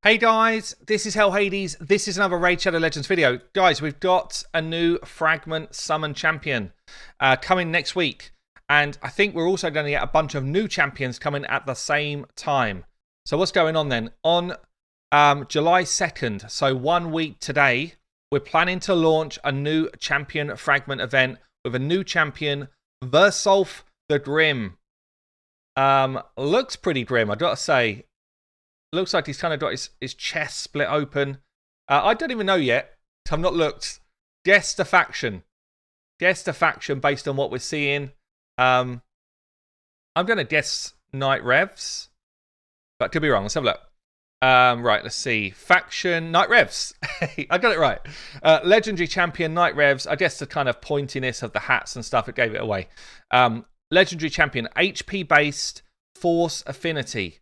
Hey guys, this is Hell Hades. This is another Raid Shadow Legends video. Guys, we've got a new Fragment Summon Champion coming next week. And I think we're also going to get a bunch of new champions coming at the same time. So what's going on then? On July 2nd, so 1 week today, we're planning to launch a new champion fragment event with a new champion, Versulf the Grim. Looks pretty grim, I've got to say. Looks like he's kind of got his chest split open. I don't even know yet. I've not looked. Guess the faction. Guess the faction based on what we're seeing. I'm going to guess Night Revs. But could be wrong. Let's have a look. Right, let's see. Faction, Night Revs. I got it right. Legendary champion, Night Revs. I guess the kind of pointiness of the hats and stuff, it gave it away. Legendary champion, HP based, force affinity.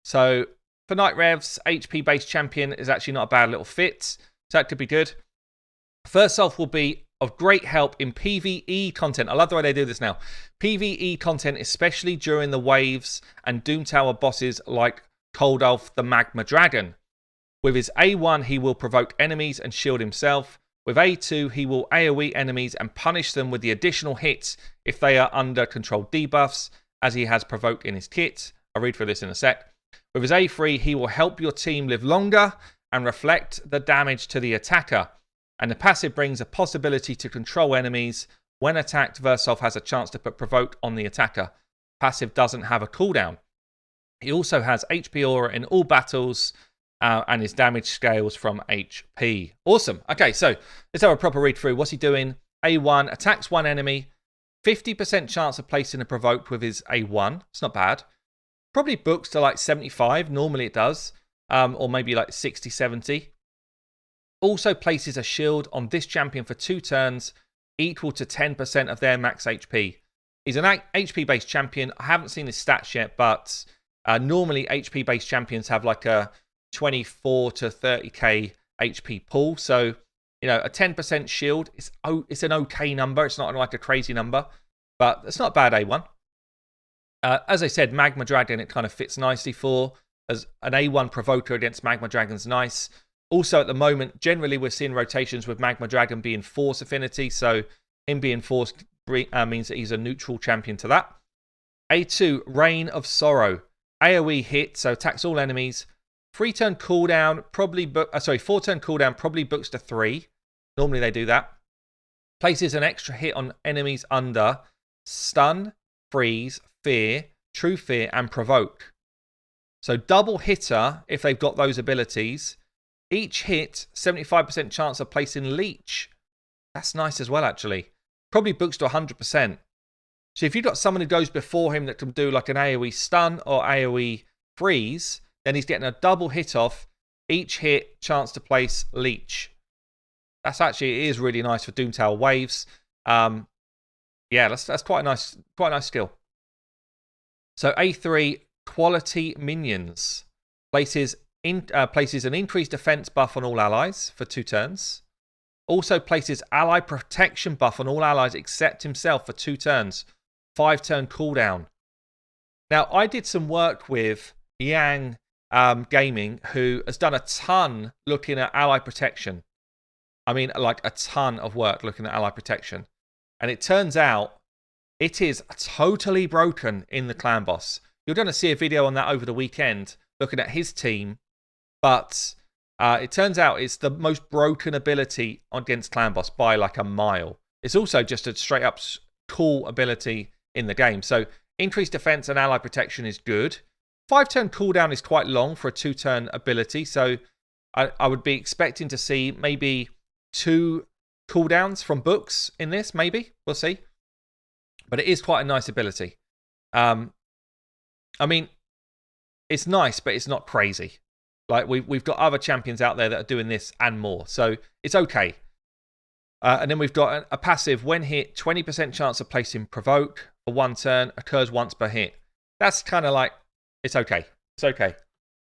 So for Night Revs, HP based champion is actually not a bad little fit. So that could be good. Versulf will be of great help in PvE content. I love the way they do this now. PvE content, especially during the waves and Doom Tower bosses like Coldulf the Magma Dragon. With his A1, he will provoke enemies and shield himself. With A2, he will AoE enemies and punish them with the additional hits if they are under controlled debuffs, as he has provoked in his kit. I'll read through this in a sec. With his A3, he will help your team live longer and reflect the damage to the attacker. And the passive brings a possibility to control enemies. When attacked, Versulf has a chance to put provoke on the attacker. Passive doesn't have a cooldown. He also has HP aura in all battles and his damage scales from HP. Awesome. Okay, so let's have a proper read through. What's he doing? A1, attacks one enemy. 50% chance of placing a provoke with his A1. It's not bad. Probably books to like 75. Normally it does. Or maybe like 60, 70. Also places a shield on this champion for 2 turns, equal to 10% of their max HP. He's an HP-based champion. I haven't seen his stats yet, but normally HP-based champions have like a 24 to 30k HP pool. So, you know, a 10% shield, it's an okay number. It's not like a crazy number, but it's not a bad A1. As I said, Magma Dragon, it kind of fits nicely for. As an A1 provoker against Magma Dragon's nice. Also, at the moment, generally we're seeing rotations with Magma Dragon being force affinity. So him being force means that he's a neutral champion to that. A2, Reign of Sorrow. AoE hit, so attacks all enemies. 4-turn cooldown, probably books to 3. Normally they do that. Places an extra hit on enemies under stun, freeze, fear, true fear, and provoke. So double hitter if they've got those abilities. Each hit, 75% chance of placing leech. That's nice as well, actually. Probably books to 100%. So if you've got someone who goes before him that can do like an AoE stun or AoE freeze, then he's getting a double hit off. Each hit, chance to place leech. That's actually, it is really nice for Doom Tower waves. Yeah, that's quite a nice skill. So A3, quality minions. Places an increased defense buff on all allies for 2 turns. Also places ally protection buff on all allies except himself for 2 turns. 5-turn cooldown. Now, I did some work with Yang Gaming, who has done a ton looking at ally protection. I mean, like a ton of work looking at ally protection. And it turns out it is totally broken in the clan boss. You're going to see a video on that over the weekend looking at his team. But it turns out it's the most broken ability against clan boss by like a mile. It's also just a straight up cool ability in the game. So increased defense and ally protection is good. 5-turn cooldown is quite long for a 2-turn ability. So I would be expecting to see maybe 2 cooldowns from books in this. Maybe. We'll see. But it is quite a nice ability. I mean, it's nice, but it's not crazy. Like, we've got other champions out there that are doing this and more. So it's okay. And then we've got a passive, when hit, 20% chance of placing provoke for 1 turn, occurs once per hit. That's kind of like, it's okay. It's okay.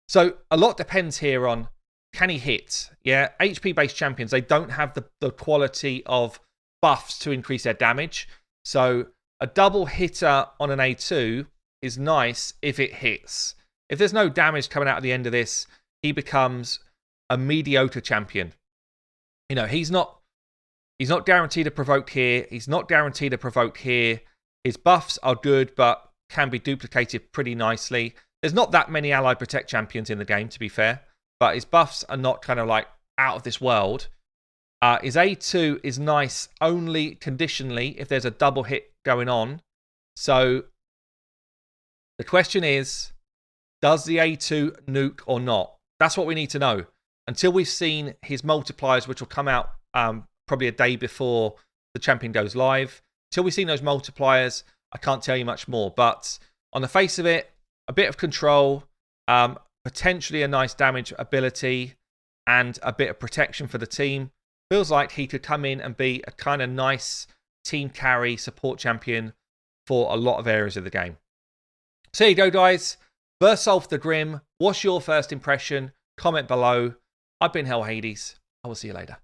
So a lot depends here on, can he hit? Yeah, HP-based champions, they don't have the quality of buffs to increase their damage. So a double hitter on an A2 is nice if it hits. If there's no damage coming out at the end of this, he becomes a mediocre champion. You know, he's not guaranteed to provoke here. He's not guaranteed to provoke here. His buffs are good, but can be duplicated pretty nicely. There's not that many Ally Protect champions in the game, to be fair, but his buffs are not kind of like out of this world. His A2 is nice only conditionally if there's a double hit going on. So the question is, does the A2 nuke or not? That's what we need to know. Until we've seen his multipliers, which will come out probably a day before the champion goes live. Until we've seen those multipliers, I can't tell you much more. But on the face of it, a bit of control, potentially a nice damage ability, and a bit of protection for the team. Feels like he could come in and be a kind of nice team carry support champion for a lot of areas of the game. So there you go, guys. Versulf the Grim. What's your first impression? Comment below. I've been Hell Hades. I will see you later.